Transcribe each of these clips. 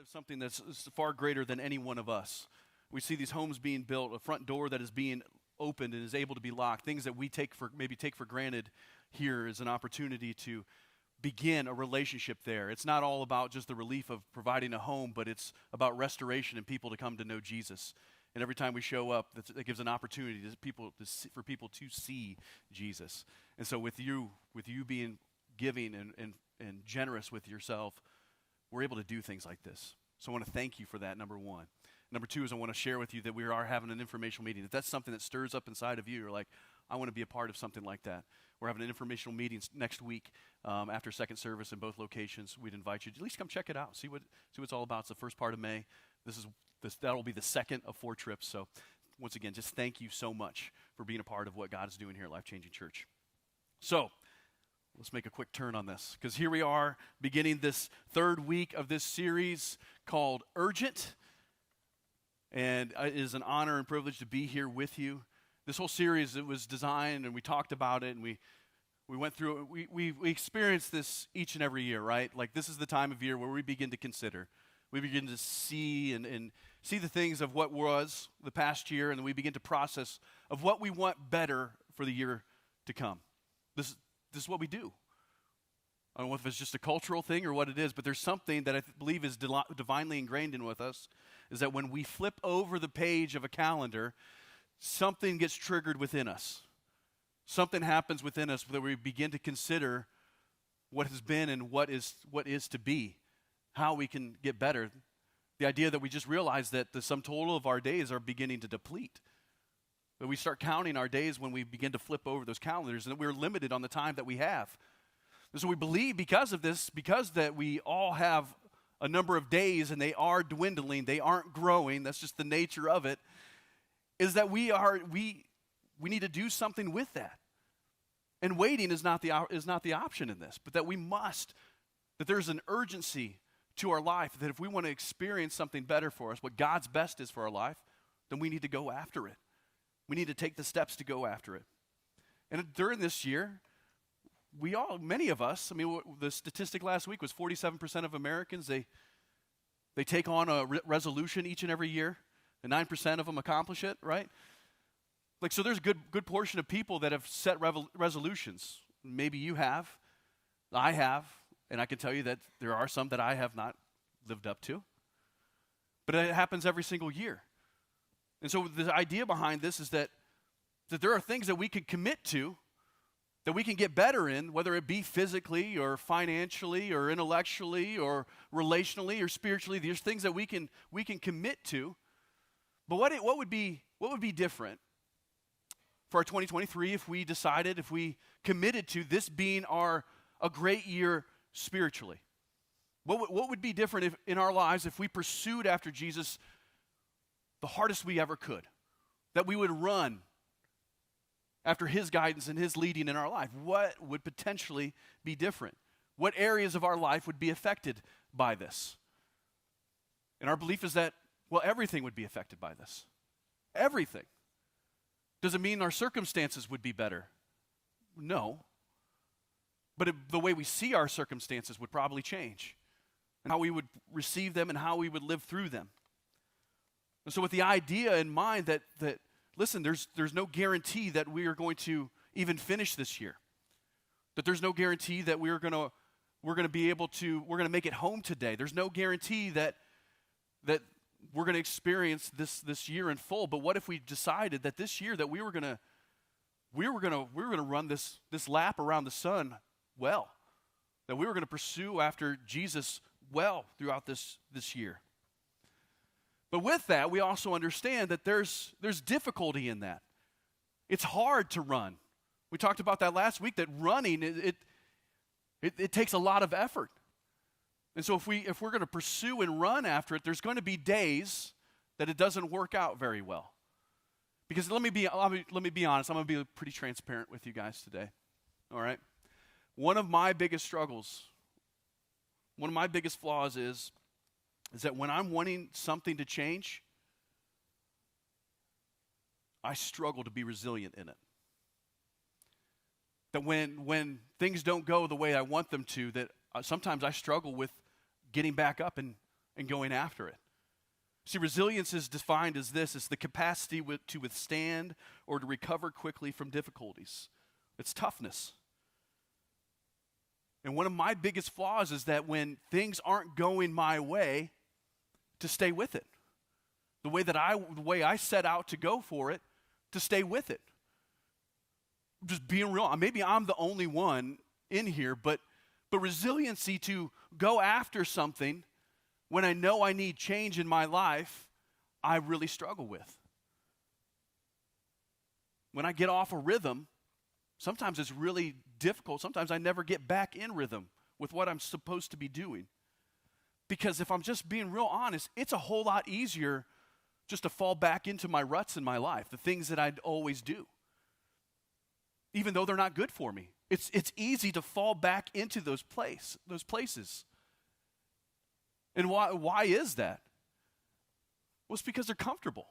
of something that's far greater than any one of us. We see these homes being built, a front door that is being opened and is able to be locked. Things that we maybe take for granted here is an opportunity to begin a relationship there. It's not all about just the relief of providing a home, but it's about restoration and people to come to know Jesus. And every time we show up, that gives an opportunity for people to see Jesus. And so with you being giving and generous with yourself, we're able to do things like this. So I want to thank you for that, number one. Number two is I want to share with you that we are having an informational meeting. If that's something that stirs up inside of you, you're like, I want to be a part of something like that. We're having an informational meeting next week after second service in both locations. We'd invite you to at least come check it out, see what it's all about. It's the first part of May. That'll be the second of 4 trips. So once again, just thank you so much for being a part of what God is doing here at Life Changing Church. So let's make a quick turn on this, because here we are beginning this third week of this series called Urgent. And it is an honor and privilege to be here with you. This whole series, it was designed, and we talked about it, and we went through it. We experience this each and every year, right? Like, this is the time of year where we begin to consider. We begin to see and see the things of what was the past year, and then we begin to process of what we want better for the year to come. This is what we do. I don't know if it's just a cultural thing or what it is, but there's something that I believe is divinely ingrained in with us, is that when we flip over the page of a calendar, something gets triggered within us. Something happens within us that we begin to consider what has been and what is to be, how we can get better. The idea that we just realize that the sum total of our days are beginning to deplete. That we start counting our days when we begin to flip over those calendars, and that we're limited on the time that we have. And so we believe because of this, because that we all have a number of days and they are dwindling, they aren't growing, that's just the nature of it, is that we need to do something with that. And waiting is not the option in this, but that there's an urgency to our life, that if we want to experience something better for us, what God's best is for our life, then we need to go after it. We need to take the steps to go after it. And during this year, many of us, the statistic last week was 47% of Americans, they take on a resolution each and every year, and 9% of them accomplish it, right? Like, so there's a good portion of people that have set resolutions. Maybe you have, I have, and I can tell you that there are some that I have not lived up to. But it happens every single year. And so the idea behind this is that there are things that we can commit to, that we can get better in, whether it be physically or financially or intellectually or relationally or spiritually. There's things that we can commit to. But what would be different for our 2023 if we committed to this being a great year spiritually? What would be different in our lives if we pursued after Jesus the hardest we ever could? That we would run after his guidance and his leading in our life. What would potentially be different? What areas of our life would be affected by this? And our belief is that, everything would be affected by this. Everything. Does it mean our circumstances would be better? No. But the way we see our circumstances would probably change, and how we would receive them and how we would live through them. And so with the idea in mind that listen, there's no guarantee that we are going to even finish this year. That there's no guarantee that we're going to make it home today. There's no guarantee that we're going to experience this year in full. But what if we decided that this year that we were going to run this lap around the sun well, that we were going to pursue after Jesus well throughout this year? But with that, we also understand that there's difficulty in that. It's hard to run. We talked about that last week, that running, it takes a lot of effort. And so if we're going to pursue and run after it, there's going to be days that it doesn't work out very well. Because let me be honest, I'm going to be pretty transparent with you guys today. All right? One of my biggest struggles, one of my biggest flaws is that when I'm wanting something to change, I struggle to be resilient in it. That when things don't go the way I want them to, that sometimes I struggle with getting back up and and going after it. See, resilience is defined as this. It's the capacity to withstand or to recover quickly from difficulties. It's toughness. And one of my biggest flaws is that when things aren't going my way, to stay with it. The way I set out to go for it, to stay with it. Just being real. Maybe I'm the only one in here, but resiliency to go after something when I know I need change in my life, I really struggle with. When I get off a rhythm, sometimes it's really difficult. Sometimes I never get back in rhythm with what I'm supposed to be doing. Because if I'm just being real honest, it's a whole lot easier just to fall back into my ruts in my life, the things that I'd always do. Even though they're not good for me. It's easy to fall back into those places. And why is that? Well, it's because they're comfortable.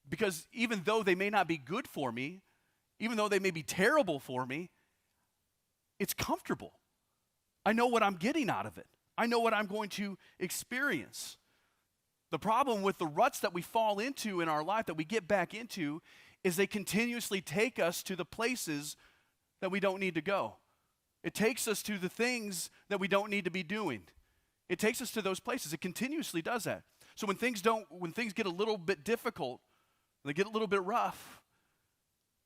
Because even though they may not be good for me, even though they may be terrible for me, it's comfortable. I know what I'm getting out of it. I know what I'm going to experience. The problem with the ruts that we fall into in our life, that we get back into, is they continuously take us to the places that we don't need to go. It takes us to the things that we don't need to be doing. It takes us to those places. It continuously does that. So when things get a little bit difficult, they get a little bit rough,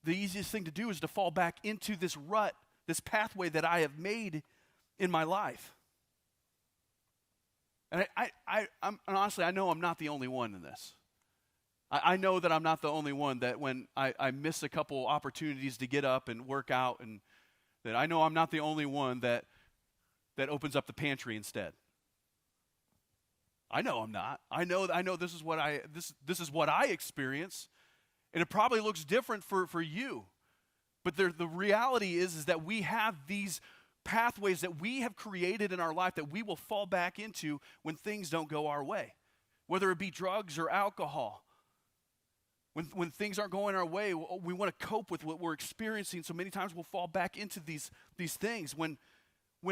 the easiest thing to do is to fall back into this rut, this pathway that I have made in my life. And I'm honestly, I know I'm not the only one in this. I know that I'm not the only one that when I miss a couple opportunities to get up and work out, and that I know I'm not the only one that opens up the pantry instead. I know I'm not. I know this is what I experience, and it probably looks different for you. But the reality is that we have these pathways that we have created in our life that we will fall back into when things don't go our way, whether it be drugs or alcohol. When things aren't going our way, we want to cope with what we're experiencing. So many times we'll fall back into these things. When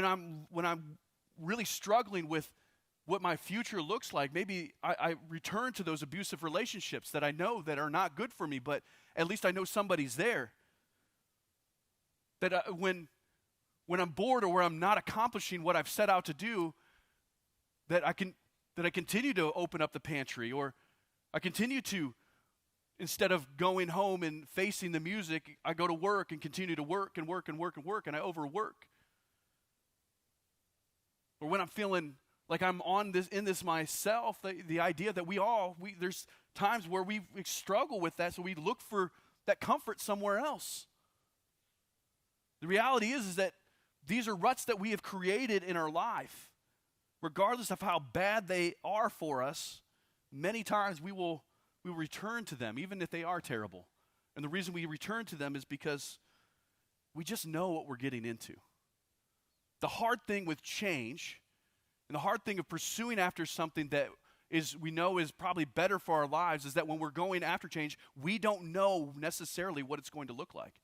I'm really struggling with what my future looks like, maybe I return to those abusive relationships that I know that are not good for me, but at least I know somebody's there. That when I'm bored or where I'm not accomplishing what I've set out to do, that I continue to open up the pantry, or I continue to, instead of going home and facing the music, I go to work and continue to work and work and work and work, and I overwork. Or when I'm feeling like I'm in this myself, the idea that there's times where we struggle with that, so we look for that comfort somewhere else. The reality is that these are ruts that we have created in our life. Regardless of how bad they are for us, many times we will return to them, even if they are terrible. And the reason we return to them is because we just know what we're getting into. The hard thing with change, and the hard thing of pursuing after something that we know is probably better for our lives, is that when we're going after change, we don't know necessarily what it's going to look like.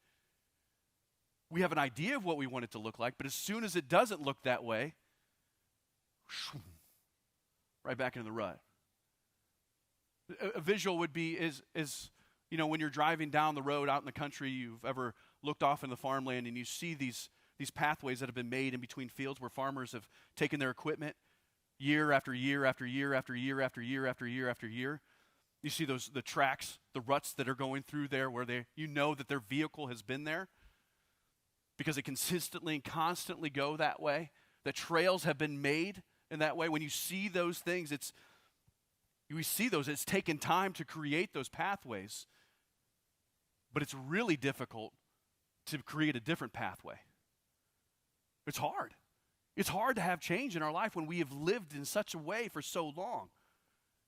We have an idea of what we want it to look like, but as soon as it doesn't look that way, right back into the rut. A visual would be is when you're driving down the road out in the country, you've ever looked off in the farmland and you see these pathways that have been made in between fields where farmers have taken their equipment year after year after year after year after year after year after year. You see the tracks, the ruts that are going through there where that their vehicle has been there because it consistently and constantly go that way. The trails have been made in that way. When you see those things, it's taken time to create those pathways, but it's really difficult to create a different pathway. It's hard. It's hard to have change in our life when we have lived in such a way for so long.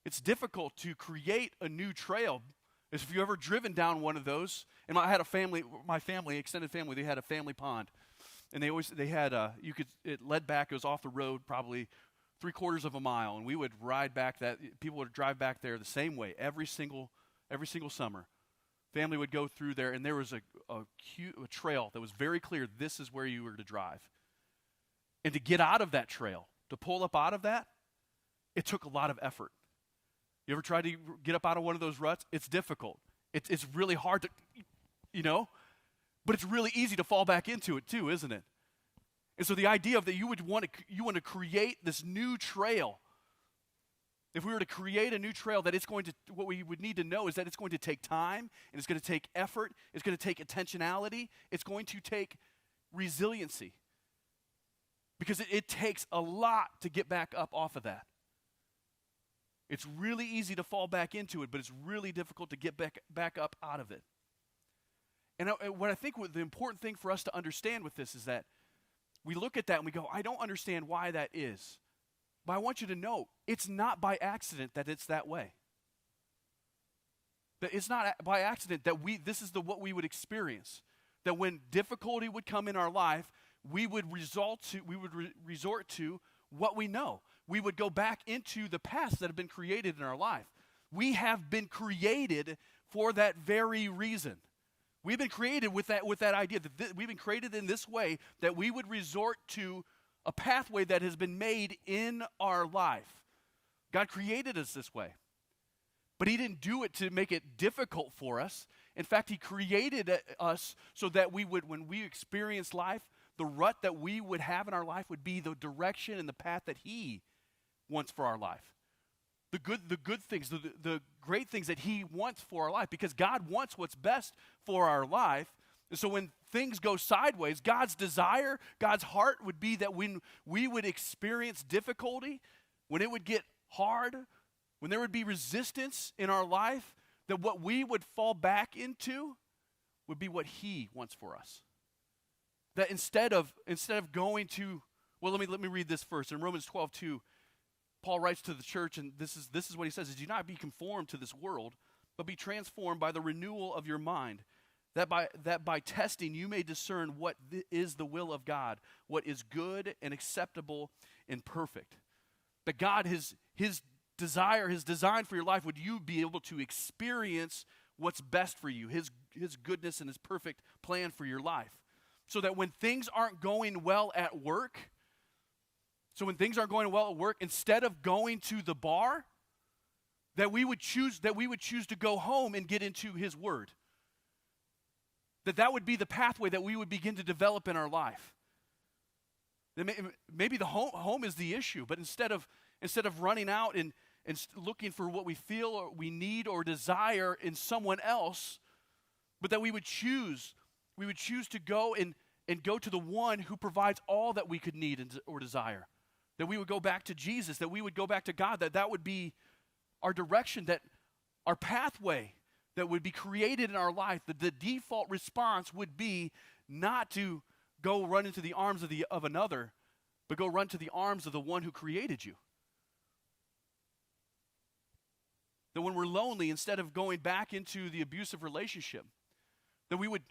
It's difficult to create a new trail. If you've ever driven down one of those, and I had extended family, they had a family pond. And it led back, it was off the road probably 3/4 of a mile, and we would ride back people would drive back there the same way every single summer. Family would go through there, and there was a trail that was very clear, this is where you were to drive. And to get out of that trail, to pull up out of that, it took a lot of effort. You ever tried to get up out of one of those ruts? It's difficult. It's really hard to, but it's really easy to fall back into it too, isn't it? And so the idea of that you want to create this new trail. If we were to create a new trail, that what we would need to know is that it's going to take time, and it's going to take effort, it's going to take intentionality, it's going to take resiliency. Because it takes a lot to get back up off of that. It's really easy to fall back into it, but it's really difficult to get back up out of it. And what I think the important thing for us to understand with this is that we look at that and we go, I don't understand why that is. But I want you to know, it's not by accident that it's that way. That it's not by accident that this is what we would experience. That when difficulty would come in our life, we would resort to what we know. We would go back into the paths that have been created in our life. We have been created for that very reason. We've been created with that idea that we've been created in this way, that we would resort to a pathway that has been made in our life. God created us this way. But he didn't do it to make it difficult for us. In fact, he created us so that we would, when we experience life, the rut that we would have in our life would be the direction and the path that he wants for our life. The good things, the great things that he wants for our life, because God wants what's best for our life. And so when things go sideways, God's desire, God's heart would be that when we would experience difficulty, when it would get hard, when there would be resistance in our life, that what we would fall back into would be what he wants for us. That instead of going to, well, let me read this first. In Romans 12:2, Paul writes to the church, and this is what he says: do not be conformed to this world, but be transformed by the renewal of your mind, that by testing you may discern what is the will of God, what is good and acceptable and perfect. That God, his desire, his design for your life, would you be able to experience what's best for you, his goodness and his perfect plan for your life. So that when things aren't going well at work, instead of going to the bar, that we would choose to go home and get into his word. That would be the pathway that we would begin to develop in our life. Maybe the home is the issue, but instead of running out and looking for what we feel or we need or desire in someone else, but that we would choose to go and go to the one who provides all that we could need or desire. That we would go back to Jesus, that we would go back to God, that would be our direction, that our pathway that would be created in our life, that the default response would be not to go run into the arms of another, but go run to the arms of the one who created you. That when we're lonely, instead of going back into the abusive relationship, that we would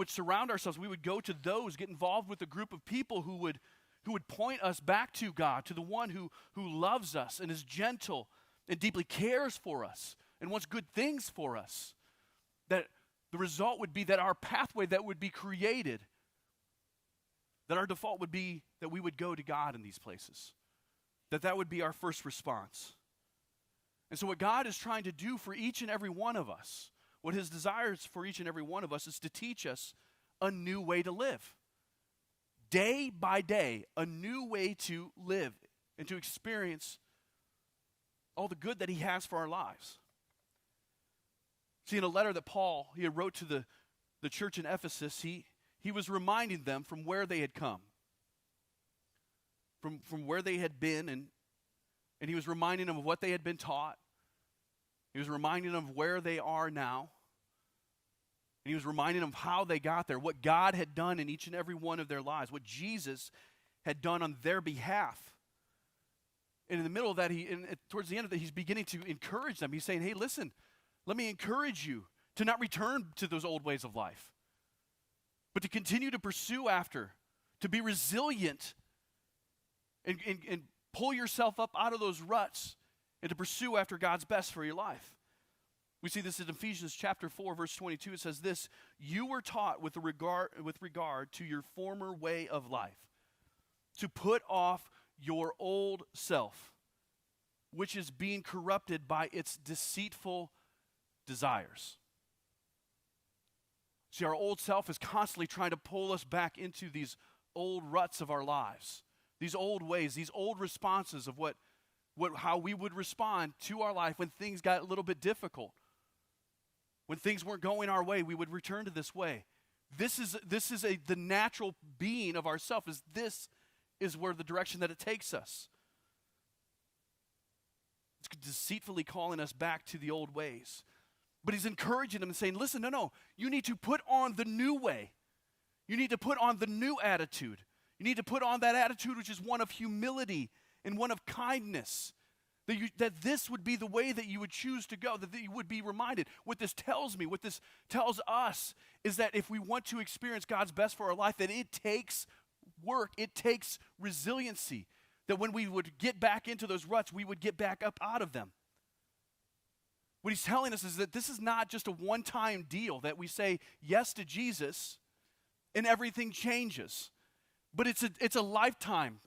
surround ourselves, we would go to those, get involved with a group of people who would point us back to God, to the one who loves us and is gentle and deeply cares for us and wants good things for us. That the result would be that our pathway that would be created, that our default would be that we would go to God in these places. That would be our first response. And so what God is trying to do for each and every one of us, what his desires for each and every one of us, is to teach us a new way to live. Day by day, a new way to live and to experience all the good that he has for our lives. See, in a letter that Paul wrote to the church in Ephesus, he was reminding them from where they had come, from where they had been, and he was reminding them of what they had been taught. He was reminding them of where they are now. And he was reminding them of how they got there, what God had done in each and every one of their lives, what Jesus had done on their behalf. And in the middle of that, towards the end of that, he's beginning to encourage them. He's saying, hey, listen, let me encourage you to not return to those old ways of life, but to continue to pursue after, to be resilient and pull yourself up out of those ruts and to pursue after God's best for your life. We see this in Ephesians chapter 4, verse 22. It says this: you were taught with regard to your former way of life. to put off your old self, which is being corrupted by its deceitful desires. See, our old self is constantly trying to pull us back into these old ruts of our lives, these old ways, these old responses of how we would respond to our life when things got a little bit difficult. When things weren't going our way, we would return to this way. This is the natural being of ourself. This is where the direction that it takes us. It's deceitfully calling us back to the old ways. But he's encouraging them and saying, listen, no, you need to put on the new way. You need to put on the new attitude. You need to put on that attitude which is one of humility and one of kindness. That this would be the way that you would choose to go, that you would be reminded. What this tells me, what this tells us, is that if we want to experience God's best for our life, that it takes work, it takes resiliency. That when we would get back into those ruts, we would get back up out of them. What he's telling us is that this is not just a one-time deal, that we say yes to Jesus and everything changes. But it's a lifetime.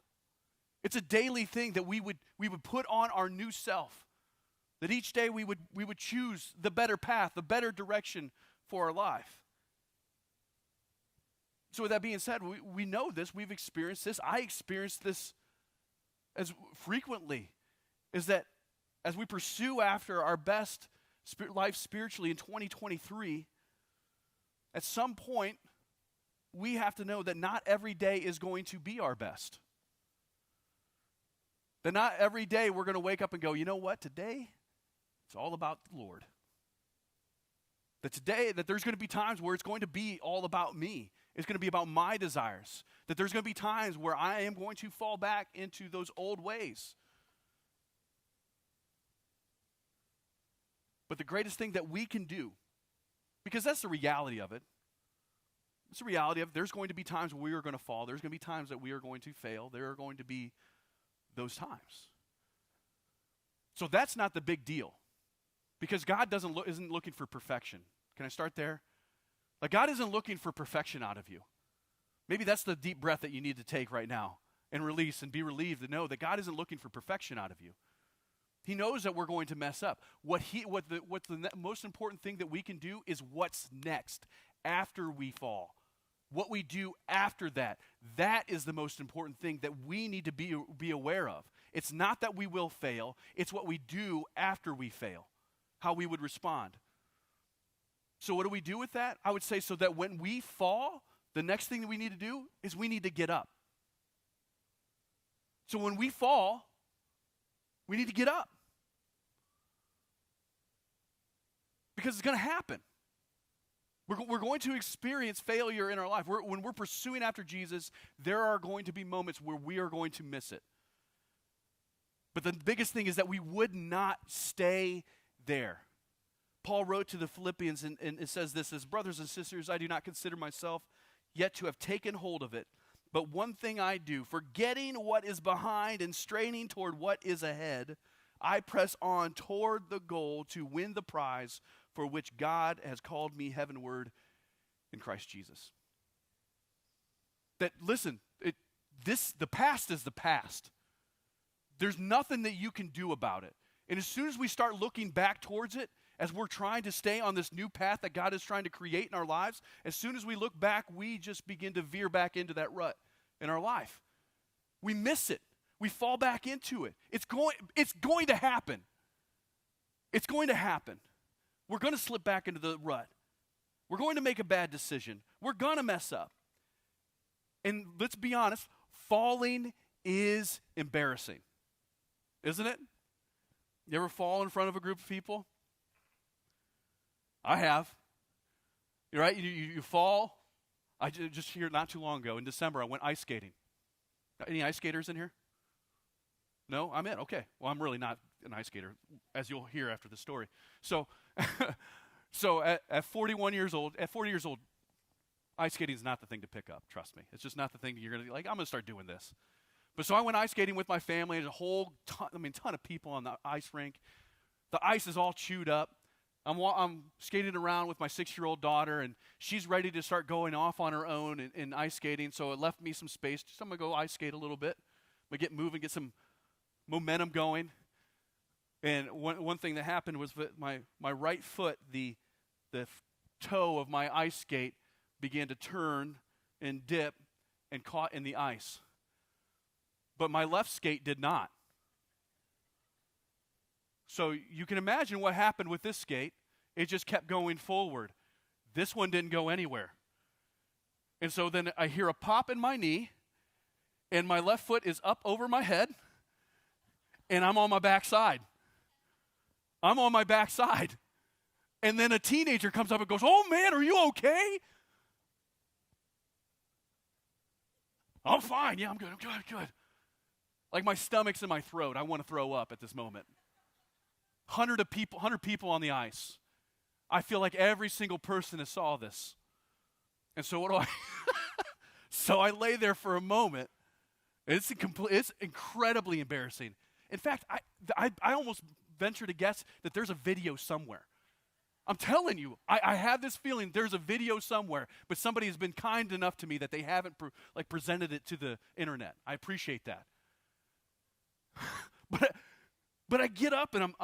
It's a daily thing that we would put on our new self. That each day we would choose the better path, the better direction for our life. So with that being said, we know this, we've experienced this. I experienced this as frequently, is that as we pursue after our best life spiritually in 2023, at some point, we have to know that not every day is going to be our best. That not every day we're going to wake up and go, you know what, today, it's all about the Lord. That there's going to be times where it's going to be all about me. It's going to be about my desires. That there's going to be times where I am going to fall back into those old ways. But the greatest thing that we can do, because that's the reality of it, it's the reality of there's going to be times where we are going to fall. There's going to be times that we are going to fail. There are going to be those times. So that's not the big deal. Because God isn't looking for perfection. Can I start there? Like, God isn't looking for perfection out of you. Maybe that's the deep breath that you need to take right now and release and be relieved to know that God isn't looking for perfection out of you. He knows that we're going to mess up. What's the most important thing that we can do is what's next after we fall. What we do after that. That is the most important thing that we need to be aware of. It's not that we will fail. It's what we do after we fail. How we would respond. So what do we do with that? I would say so that when we fall, the next thing that we need to do is we need to get up. So when we fall, we need to get up. Because it's going to happen. We're going to experience failure in our life. When we're pursuing after Jesus, there are going to be moments where we are going to miss it. But the biggest thing is that we would not stay there. Paul wrote to the Philippians and it says this, as brothers and sisters, I do not consider myself yet to have taken hold of it. But one thing I do, forgetting what is behind and straining toward what is ahead, I press on toward the goal to win the prize for which God has called me heavenward in Christ Jesus. That, listen, the past is the past. There's nothing that you can do about it. And as soon as we start looking back towards it, as we're trying to stay on this new path that God is trying to create in our lives, as soon as we look back, we just begin to veer back into that rut in our life. We miss it. We fall back into it. It's going to happen. It's going to happen. We're going to slip back into the rut. We're going to make a bad decision. We're going to mess up. And let's be honest, falling is embarrassing. Isn't it? You ever fall in front of a group of people? I have. You're right, you fall. I just here not too long ago, in December, I went ice skating. Any ice skaters in here? No? I'm in. Okay. Well, I'm really not an ice skater, as you'll hear after the story. So at 40 years old, ice skating is not the thing to pick up, trust me. It's just not the thing that you're going to be like, I'm going to start doing this. But so I went ice skating with my family. There's a whole ton of people on the ice rink. The ice is all chewed up. I'm skating around with my 6-year-old daughter, and she's ready to start going off on her own in ice skating, so it left me some space. So I'm going to go ice skate a little bit. I'm going to get moving, get some momentum going. And one thing that happened was that my right foot, the toe of my ice skate, began to turn and dip and caught in the ice. But my left skate did not. So you can imagine what happened with this skate. It just kept going forward. This one didn't go anywhere. And so then I hear a pop in my knee, and my left foot is up over my head, and I'm on my backside. I'm on my backside. And then a teenager comes up and goes, "Oh, man, are you okay?" "I'm fine. Yeah, I'm good. I'm good. Like my stomach's in my throat. I want to throw up at this moment. 100 people on the ice. I feel like every single person that saw this. And so what do I? So I lay there for a moment. It's incredibly embarrassing. In fact, I almost venture to guess that there's a video somewhere. I'm telling you, I have this feeling there's a video somewhere, but somebody has been kind enough to me that they haven't presented it to the internet. I appreciate that. But I get up and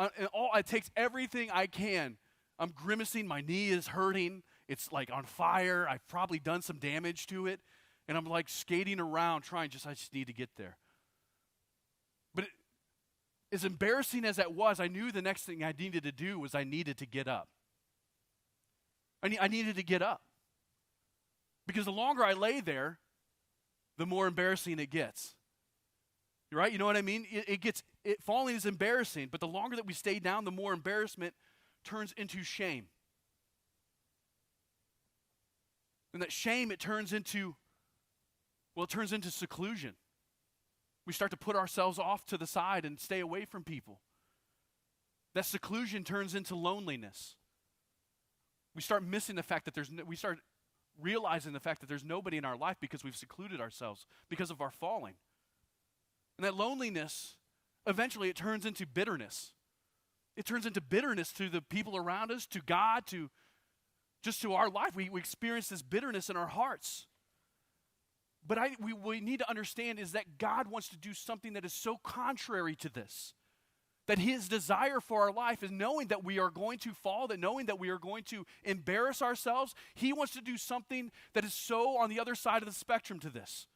it takes everything I can. I'm grimacing. My knee is hurting. It's like on fire. I've probably done some damage to it. And I'm like skating around I just need to get there. But as embarrassing as that was, I knew the next thing I needed to do was I needed to get up. I needed to get up. Because the longer I lay there, the more embarrassing it gets. Right? You know what I mean? Falling is embarrassing, but the longer that we stay down, the more embarrassment turns into shame. And that shame, it turns into seclusion. We start to put ourselves off to the side and stay away from people. That seclusion turns into loneliness. We start missing the fact that we start realizing the fact that there's nobody in our life because we've secluded ourselves because of our falling. And that loneliness, eventually it turns into bitterness. It turns into bitterness to the people around us, to God, to our life. We experience this bitterness in our hearts. But we need to understand is that God wants to do something that is so contrary to this. That his desire for our life is knowing that we are going to fall, that knowing that we are going to embarrass ourselves. He wants to do something that is so on the other side of the spectrum to this.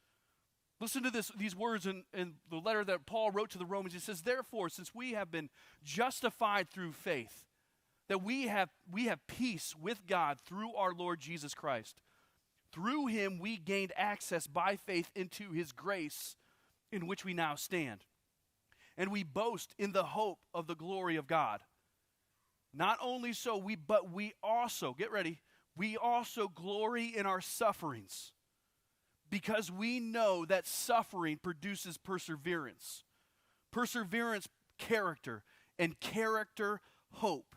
Listen to these words in the letter that Paul wrote to the Romans. He says, "Therefore, since we have been justified through faith, that we have peace with God through our Lord Jesus Christ. Through him we gained access by faith into his grace in which we now stand. And we boast in the hope of the glory of God. Not only so, but we also," get ready, "we also glory in our sufferings, because we know that suffering produces perseverance. Perseverance, character, and character, hope."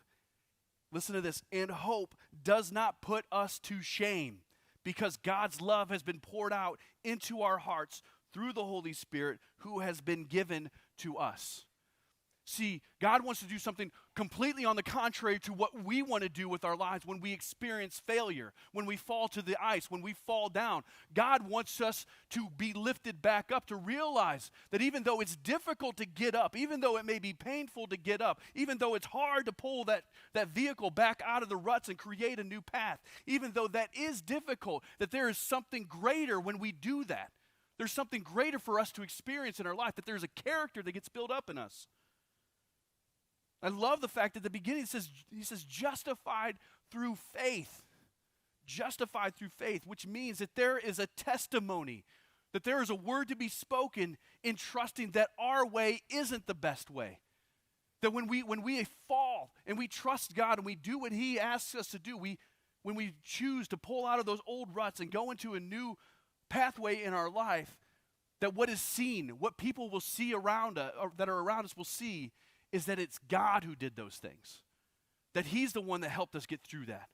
Listen to this. "And hope does not put us to shame, because God's love has been poured out into our hearts through the Holy Spirit who has been given to us." See, God wants to do something completely on the contrary to what we want to do with our lives when we experience failure, when we fall to the ice, when we fall down. God wants us to be lifted back up, to realize that even though it's difficult to get up, even though it may be painful to get up, even though it's hard to pull that vehicle back out of the ruts and create a new path, even though that is difficult, that there is something greater when we do that. There's something greater for us to experience in our life, that there's a character that gets built up in us. I love the fact at the beginning he says justified through faith. Justified through faith, which means that there is a testimony, that there is a word to be spoken in trusting that our way isn't the best way. That when we fall and we trust God and we do what he asks us to do, when we choose to pull out of those old ruts and go into a new pathway in our life, that what is seen, what people will see around us, or that are around us will see, is that it's God who did those things. That he's the one that helped us get through that.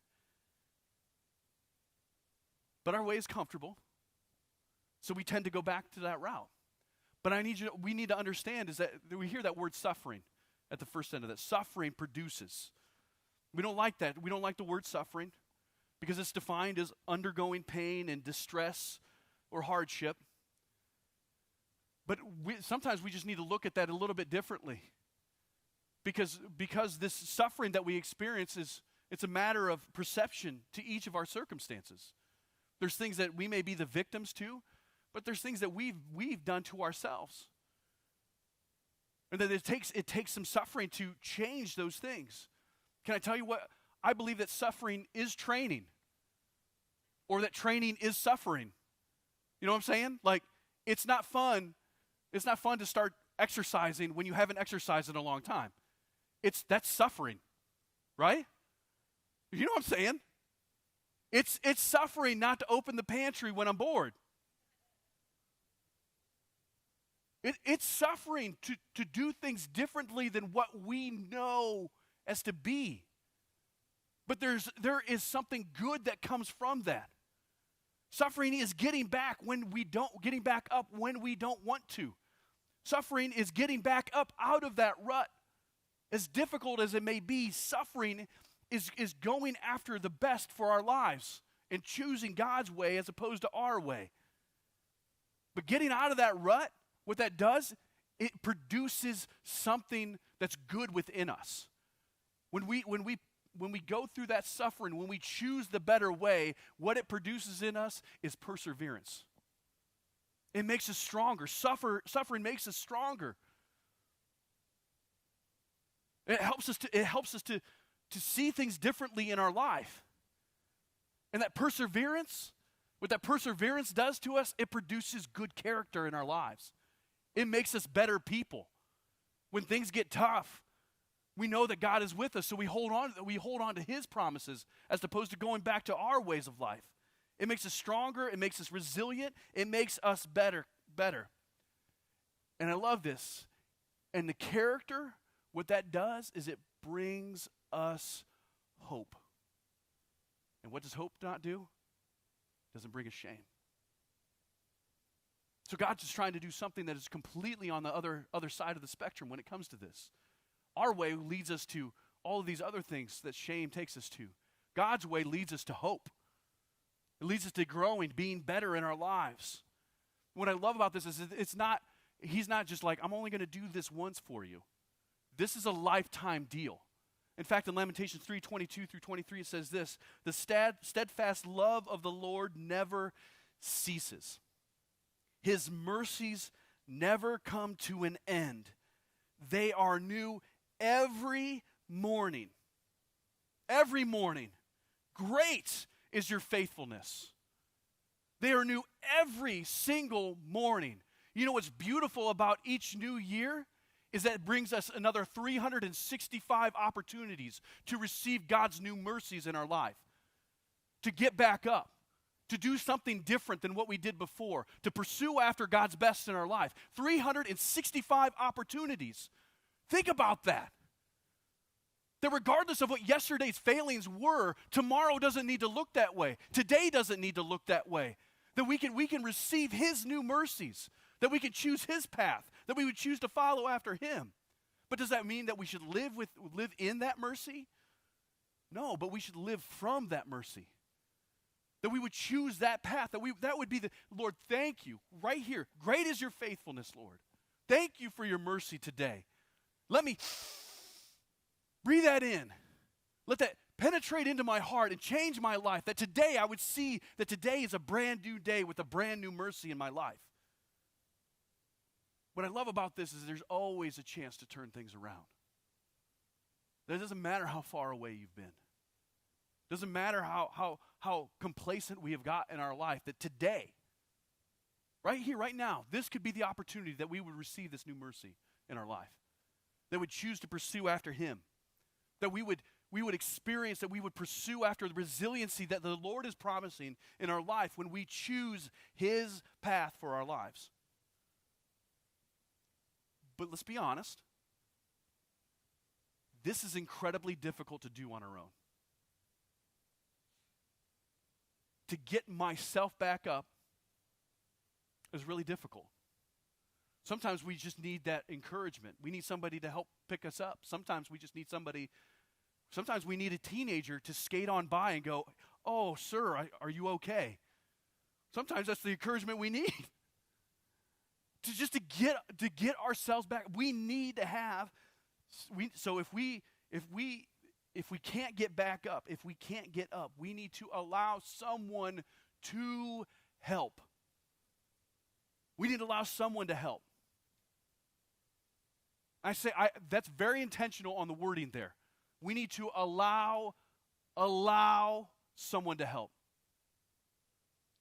But our way is comfortable, so we tend to go back to that route. But we need to understand is that we hear that word suffering at the first end of that. Suffering produces. We don't like that. We don't like the word suffering because it's defined as undergoing pain and distress or hardship. But sometimes we just need to look at that a little bit differently. Because this suffering that we experience it's a matter of perception to each of our circumstances. There's things that we may be the victims to, but there's things that we've done to ourselves. And that it takes some suffering to change those things. Can I tell you what? I believe that suffering is training. Or that training is suffering. You know what I'm saying? Like, it's not fun. It's not fun to start exercising when you haven't exercised in a long time. That's suffering, right? You know what I'm saying? It's suffering not to open the pantry when I'm bored. It's suffering to do things differently than what we know as to be. But there is something good that comes from that. Suffering is getting back up when we don't want to. Suffering is getting back up out of that rut. As difficult as it may be, suffering is going after the best for our lives and choosing God's way as opposed to our way. But getting out of that rut, what that does, it produces something that's good within us. When we go through that suffering, when we choose the better way, what it produces in us is perseverance. It makes us stronger. Suffering makes us stronger. It helps us to see things differently in our life. And that perseverance, what that perseverance does to us, it produces good character in our lives. It makes us better people. When things get tough, we know that God is with us, so we hold on to his promises as opposed to going back to our ways of life. It makes us stronger, it makes us resilient, it makes us better. And I love this. And the character, what that does is it brings us hope. And what does hope not do? It doesn't bring us shame. So God's just trying to do something that is completely on the other side of the spectrum when it comes to this. Our way leads us to all of these other things that shame takes us to. God's way leads us to hope. It leads us to growing, being better in our lives. What I love about this is he's not just like, I'm only going to do this once for you. This is a lifetime deal. In fact, in Lamentations 3:22 through 23, it says this: the steadfast love of the Lord never ceases. His mercies never come to an end. They are new every morning. Every morning. Great is your faithfulness. They are new every single morning. You know what's beautiful about each new year? Is that it brings us another 365 opportunities to receive God's new mercies in our life. To get back up. To do something different than what we did before. To pursue after God's best in our life. 365 opportunities. Think about that. That regardless of what yesterday's failings were, tomorrow doesn't need to look that way. Today doesn't need to look that way. That we can receive his new mercies. That we can choose his path. That we would choose to follow after him. But does that mean that we should live in that mercy? No, but we should live from that mercy. That we would choose that path. That would be Lord, thank you. Right here. Great is your faithfulness, Lord. Thank you for your mercy today. Let me breathe that in. Let that penetrate into my heart and change my life. That today I would see that today is a brand new day with a brand new mercy in my life. What I love about this is there's always a chance to turn things around. It doesn't matter how far away you've been. It doesn't matter how complacent we have got in our life, that today, right here, right now, this could be the opportunity that we would receive this new mercy in our life. That would choose to pursue after him. That we would experience, that we would pursue after the resiliency that the Lord is promising in our life when we choose his path for our lives. But let's be honest. This is incredibly difficult to do on our own. To get myself back up is really difficult. Sometimes we just need that encouragement. We need somebody to help pick us up. Sometimes we just need somebody Sometimes we need a teenager to skate on by and go, "Oh, sir, are you okay?" Sometimes that's the encouragement we need. to get ourselves back. We need to have so if we can't get back up, if we can't get up, we need to allow someone to help. We need to allow someone to help. That's very intentional on the wording there. We need to allow someone to help.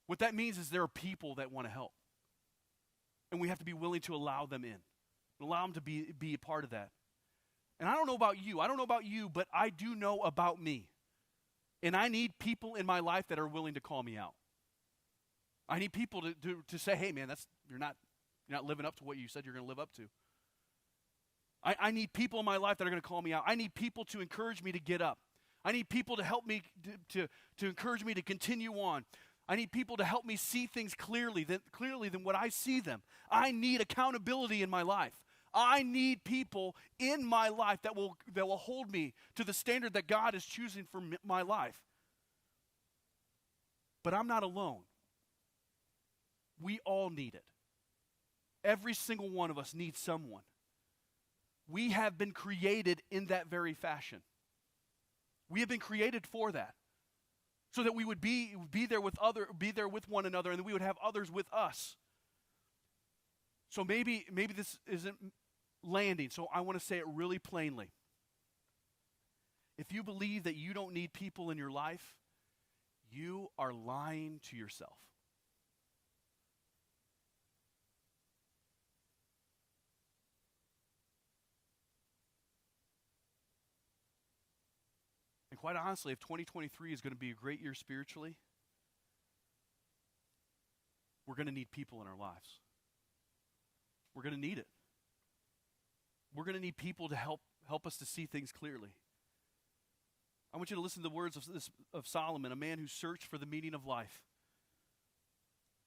What that means is there are people that want to help. And we have to be willing to allow them in. Allow them to be a part of that. And I don't know about you, but I do know about me. And I need people in my life that are willing to call me out. I need people to say, "Hey man, you're not living up to what you said you're going to live up to." I need people in my life that are going to call me out. I need people to encourage me to get up. I need people to help me to encourage me to continue on. I need people to help me see things clearly than what I see them. I need accountability in my life. I need people in my life that will hold me to the standard that God is choosing for my life. But I'm not alone. We all need it. Every single one of us needs someone. We have been created in that very fashion. We have been created for that. So that we would be there with one another, and that we would have others with us. So maybe this isn't landing, so I want to say it really plainly. If you believe that you don't need people in your life, you are lying to yourself. And quite honestly, if 2023 is going to be a great year spiritually, we're going to need people in our lives. We're going to need it. We're going to need people to help us to see things clearly. I want you to listen to the words of Solomon, a man who searched for the meaning of life.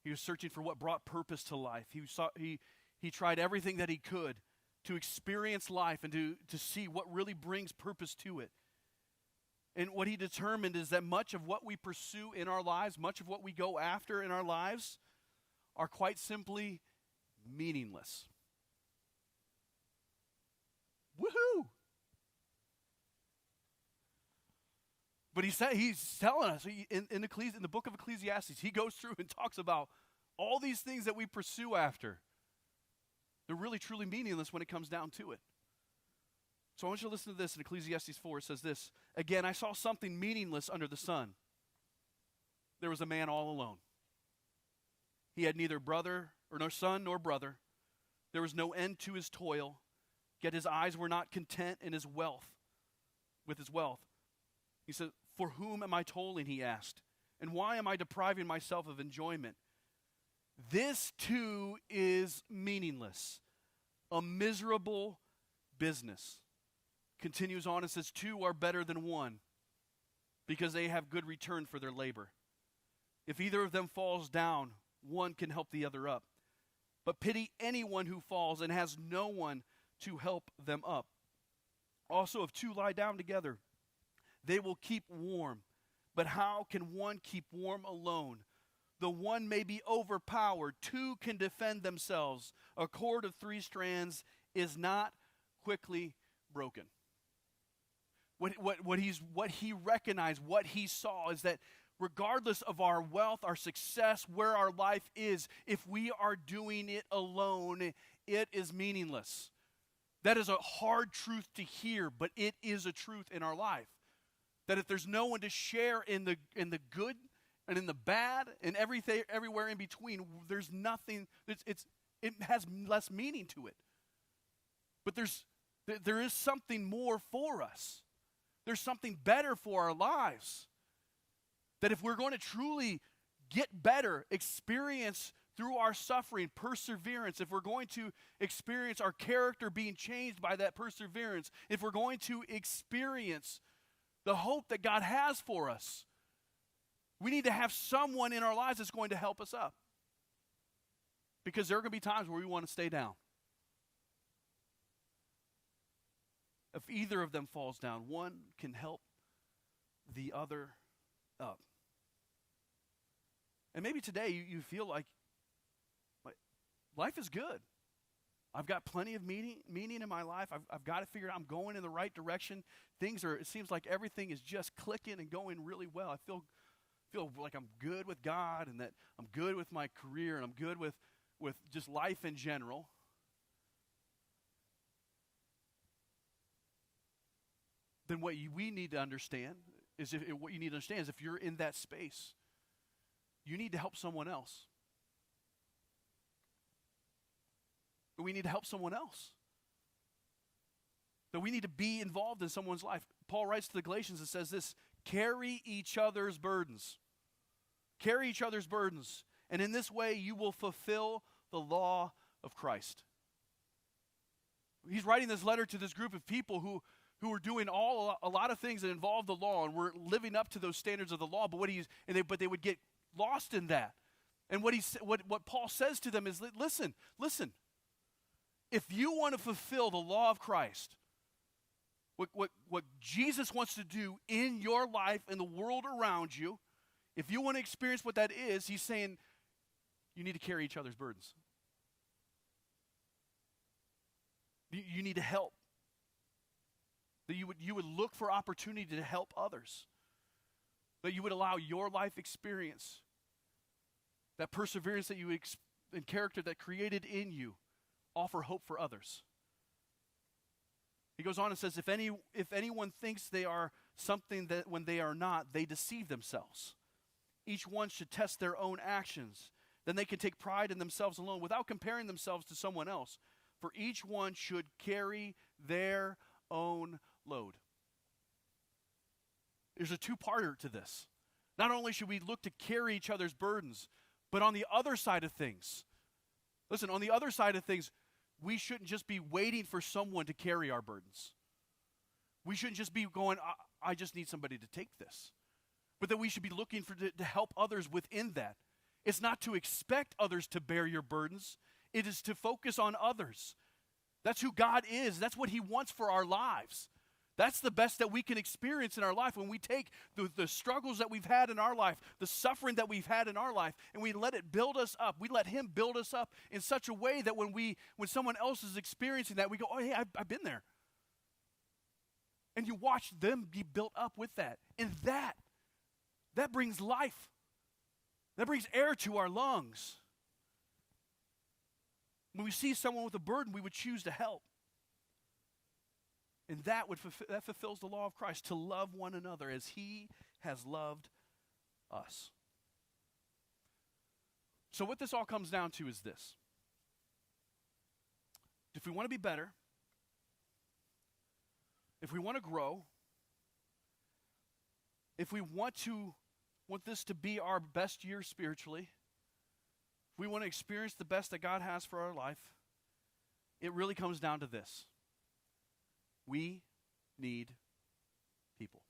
He was searching for what brought purpose to life. He tried everything that he could to experience life and to see what really brings purpose to it. And what he determined is that much of what we pursue in our lives, much of what we go after in our lives, are quite simply meaningless. Woohoo! But he's telling us in the book of Ecclesiastes, he goes through and talks about all these things that we pursue after. They're really truly meaningless when it comes down to it. So I want you to listen to this in Ecclesiastes 4. It says this: "Again, I saw something meaningless under the sun. There was a man all alone. He had neither son nor brother. There was no end to his toil, yet his eyes were not content in his wealth. He said, 'For whom am I toiling?' he asked, 'and why am I depriving myself of enjoyment? This too is meaningless, a miserable business.'" Continues on and says, "Two are better than one, because they have good return for their labor. If either of them falls down, one can help the other up. But pity anyone who falls and has no one to help them up. Also, if two lie down together, they will keep warm. But how can one keep warm alone? The one may be overpowered. Two can defend themselves. A cord of 3 strands is not quickly broken." What he recognized, what he saw is that regardless of our wealth, our success, where our life is, if we are doing it alone, it is meaningless. That is a hard truth to hear, but it is a truth in our life. That if there's no one to share in the good and in the bad and everything everywhere in between, there's nothing. It has less meaning to it. But there is something more for us. There's something better for our lives. That if we're going to truly get better, experience through our suffering, perseverance, if we're going to experience our character being changed by that perseverance, if we're going to experience the hope that God has for us, we need to have someone in our lives that's going to help us up. Because there are going to be times where we want to stay down. If either of them falls down, one can help the other up. And maybe today you feel like life is good. I've got plenty of meaning in my life. I've got it figured out. I'm going in the right direction. It seems like everything is just clicking and going really well. I feel like I'm good with God, and that I'm good with my career, and I'm good with just life in general. Then what we need to understand is if you're in that space, you need to help someone else. We need to help someone else. That we need to be involved in someone's life. Paul writes to the Galatians and says this: carry each other's burdens. Carry each other's burdens. And in this way you will fulfill the law of Christ. He's writing this letter to this group of people who are doing a lot of things that involve the law, and were living up to those standards of the law, but they would get lost in that. And what Paul says to them is, listen. If you want to fulfill the law of Christ, what Jesus wants to do in your life and the world around you, if you want to experience what that is, he's saying you need to carry each other's burdens. You need to help. That you would look for opportunity to help others. That you would allow your life experience, that perseverance that and character that created in you, offer hope for others. He goes on and says, if anyone thinks they are something that when they are not, they deceive themselves. Each one should test their own actions. Then they can take pride in themselves alone without comparing themselves to someone else. For each one should carry their own load. There's a two-parter to this. Not only should we look to carry each other's burdens, but on the other side of things, on the other side of things, we shouldn't just be waiting for someone to carry our burdens. We shouldn't just be going, I just need somebody to take this. But that we should be looking to help others within that. It's not to expect others to bear your burdens. It is to focus on others. That's who God is. That's what he wants for our lives. That's the best that we can experience in our life, when we take the struggles that we've had in our life, the suffering that we've had in our life, and we let it build us up. We let him build us up in such a way that when someone else is experiencing that, we go, oh, hey, I've been there. And you watch them be built up with that. And that brings life. That brings air to our lungs. When we see someone with a burden, we would choose to help. And that fulfills the law of Christ, to love one another as he has loved us. So what this all comes down to is this. If we want to be better, if we want to grow, if we want this to be our best year spiritually, if we want to experience the best that God has for our life, it really comes down to this. We need people.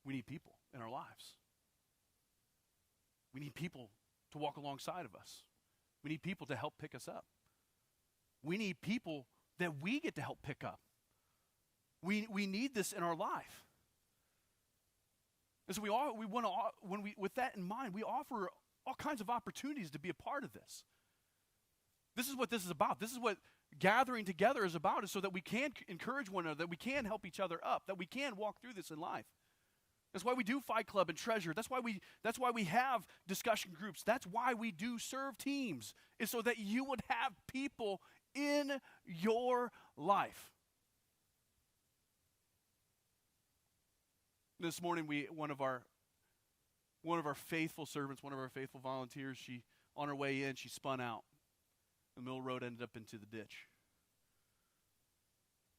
We need people in our lives. We need people to walk alongside of us. We need people to help pick us up. We need people that we get to help pick up. We need this in our life. And so with that in mind, we offer all kinds of opportunities to be a part of this. This is what this is about. This is what gathering together is about, is so that we can encourage one another, that we can help each other up, that we can walk through this in life. That's why we do Fight Club and Treasure. That's why we have discussion groups. That's why we do serve teams, is so that you would have people in your life. This morning, one of our faithful servants, one of our faithful volunteers, on her way in, she spun out. The middle road ended up into the ditch.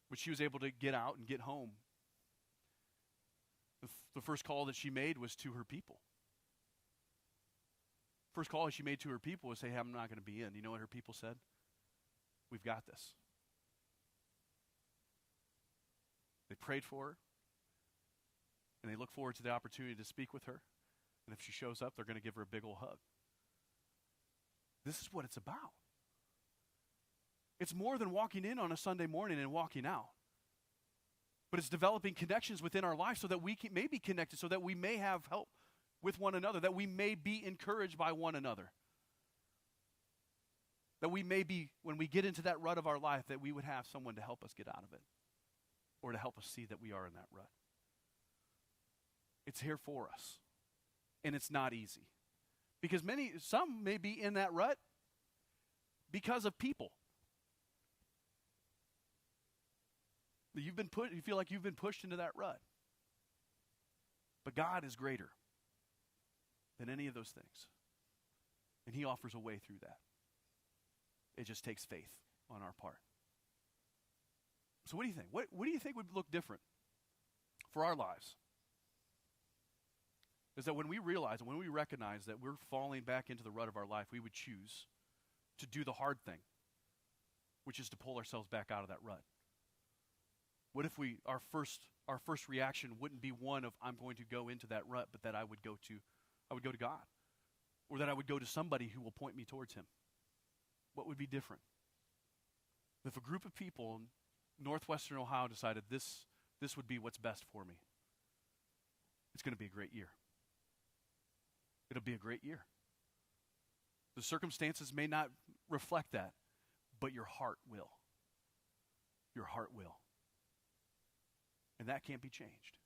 But she was able to get out and get home. The first call that she made was to her people. First call she made to her people was, hey, I'm not going to be in. You know what her people said? We've got this. They prayed for her. And they look forward to the opportunity to speak with her. And if she shows up, they're going to give her a big old hug. This is what it's about. It's more than walking in on a Sunday morning and walking out. But it's developing connections within our life so that we may be connected, so that we may have help with one another, that we may be encouraged by one another. That we may be, when we get into that rut of our life, that we would have someone to help us get out of it, or to help us see that we are in that rut. It's here for us, and it's not easy. Because some may be in that rut because of people. You feel like you've been pushed into that rut. But God is greater than any of those things. And he offers a way through that. It just takes faith on our part. So what do you think? What do you think would look different for our lives? Is that when we realize and when we recognize that we're falling back into the rut of our life, we would choose to do the hard thing, which is to pull ourselves back out of that rut. What if our first reaction wouldn't be one of, I'm going to go into that rut, but that I would go to God, or that I would go to somebody who will point me towards him? What would be different? If a group of people in northwestern Ohio decided this would be what's best for me, it's going to be a great year. It'll be a great year. The circumstances may not reflect that, but your heart will. Your heart will. And that can't be changed.